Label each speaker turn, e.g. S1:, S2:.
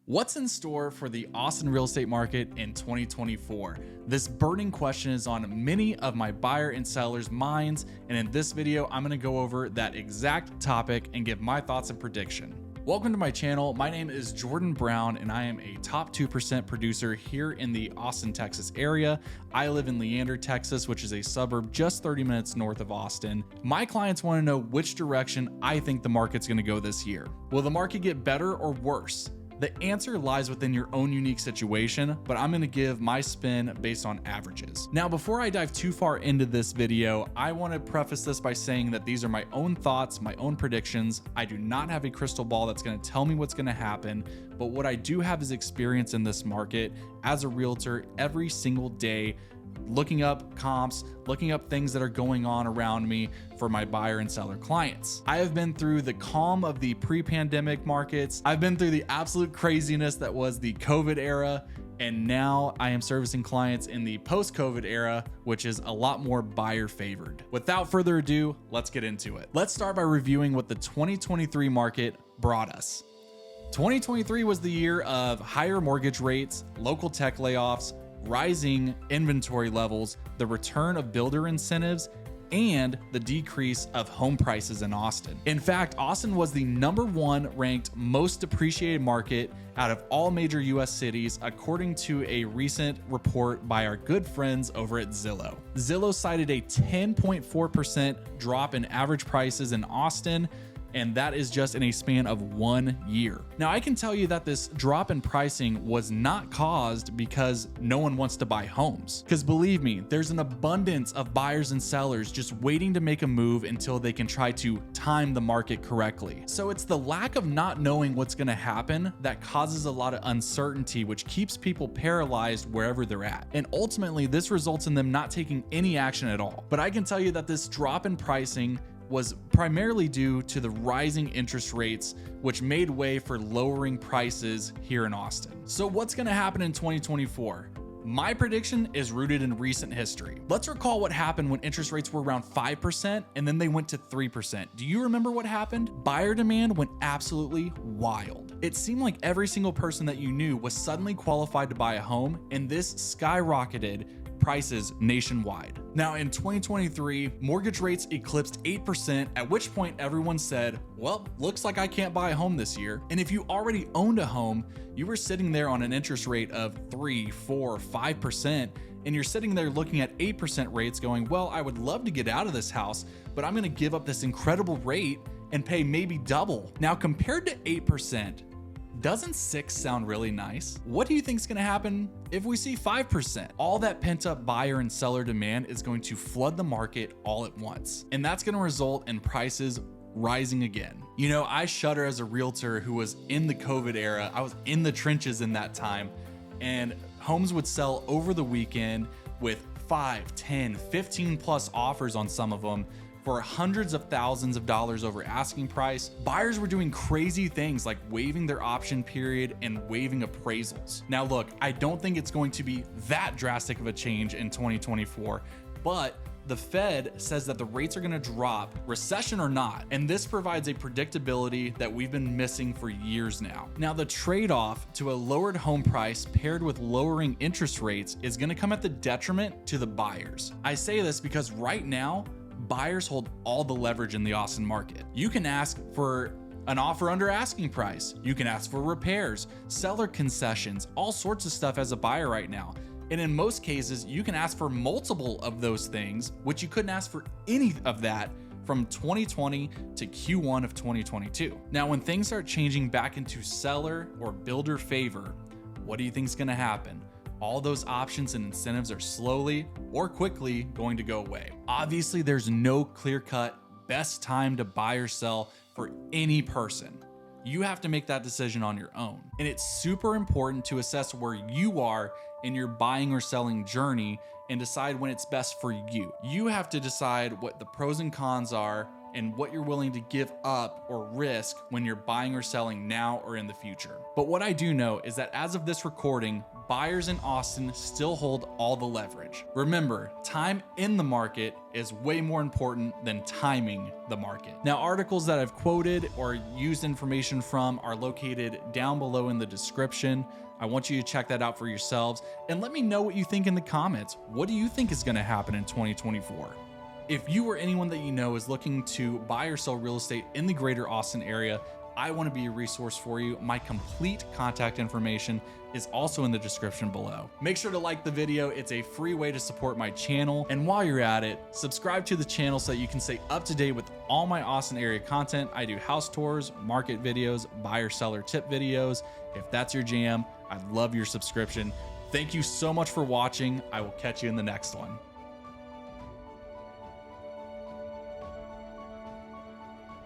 S1: What's in store for the Austin real estate market in 2024? This burning question is on many of my buyer and sellers' minds, and in this video, I'm gonna go over that exact topic and give my thoughts and prediction. Welcome to my channel. My name is Jordan Brown, and I am a top 2% producer here in the Austin, Texas area. I live in Leander, Texas, which is a suburb just 30 minutes north of Austin. My clients wanna know which direction I think the market's gonna go this year. Will the market get better or worse? The answer lies within your own unique situation, but I'm gonna give my spin based on averages. Now, before I dive too far into this video, I wanna preface this by saying that these are my own thoughts, my own predictions. I do not have a crystal ball that's gonna tell me what's gonna happen, but what I do have is experience in this market as a realtor every single day, looking up comps, looking up things that are going on around me for my buyer and seller clients. I have been through the calm of the pre-pandemic markets. I've been through the absolute craziness that was the COVID era. And now I am servicing clients in the post-COVID era, which is a lot more buyer favored. Without further ado, let's get into it. Let's start by reviewing what the 2023 market brought us. 2023 was the year of higher mortgage rates, local tech layoffs, rising inventory levels, the return of builder incentives, and the decrease of home prices in Austin. In fact, Austin was the #1 ranked most depreciated market out of all major US cities, according to a recent report by our good friends over at Zillow. Zillow cited a 10.4% drop in average prices in Austin, and that is just in a span of 1 year. Now, I can tell you that this drop in pricing was not caused because no one wants to buy homes. Because believe me, there's an abundance of buyers and sellers just waiting to make a move until they can try to time the market correctly. So it's the lack of not knowing what's gonna happen that causes a lot of uncertainty, which keeps people paralyzed wherever they're at. And ultimately, this results in them not taking any action at all. But I can tell you that this drop in pricing was primarily due to the rising interest rates, which made way for lowering prices here in Austin. So what's gonna happen in 2024? My prediction is rooted in recent history. Let's recall what happened when interest rates were around 5% and then they went to 3%. Do you remember what happened? Buyer demand went absolutely wild. It seemed like every single person that you knew was suddenly qualified to buy a home, and this skyrocketed prices nationwide. Now in 2023, mortgage rates eclipsed 8%, at which point everyone said, well, looks like I can't buy a home this year. And if you already owned a home, you were sitting there on an interest rate of 3, 4, 5%, and you're sitting there looking at 8% rates going, well, I would love to get out of this house, but I'm gonna give up this incredible rate and pay maybe double. Now compared to 8%, doesn't 6 sound really nice? What do you think is going to happen if we see 5%? All that pent up buyer and seller demand is going to flood the market all at once. And that's going to result in prices rising again. You know, I shudder as a realtor who was in the COVID era. I was in the trenches in that time, and homes would sell over the weekend with 5, 10, 15 plus offers on some of them, for hundreds of thousands of dollars over asking price. Buyers were doing crazy things like waiving their option period and waiving appraisals. Now look, I don't think it's going to be that drastic of a change in 2024, but the Fed says that the rates are gonna drop, recession or not, and this provides a predictability that we've been missing for years now. Now, the trade-off to a lowered home price paired with lowering interest rates is gonna come at the detriment to the buyers. I say this because right now, buyers hold all the leverage in the Austin market. You can ask for an offer under asking price. You can ask for repairs, seller concessions, all sorts of stuff as a buyer right now. And in most cases, you can ask for multiple of those things, which you couldn't ask for any of that from 2020 to Q1 of 2022. Now, when things start changing back into seller or builder favor, what do you think is gonna happen? All those options and incentives are slowly or quickly going to go away. Obviously, there's no clear-cut best time to buy or sell for any person. You have to make that decision on your own. And it's super important to assess where you are in your buying or selling journey and decide when it's best for you. You have to decide what the pros and cons are and what you're willing to give up or risk when you're buying or selling now or in the future. But what I do know is that as of this recording, buyers in Austin still hold all the leverage. Remember, time in the market is way more important than timing the market. Now, articles that I've quoted or used information from are located down below in the description. I want you to check that out for yourselves and let me know what you think in the comments. What do you think is going to happen in 2024? If you or anyone that you know is looking to buy or sell real estate in the greater Austin area, I want to be a resource for you. My complete contact information is also in the description below. Make sure to like the video. It's a free way to support my channel. And while you're at it, subscribe to the channel so that you can stay up to date with all my Austin area content. I do house tours, market videos, buyer seller tip videos. If that's your jam, I'd love your subscription. Thank you so much for watching. I will catch you in the next one.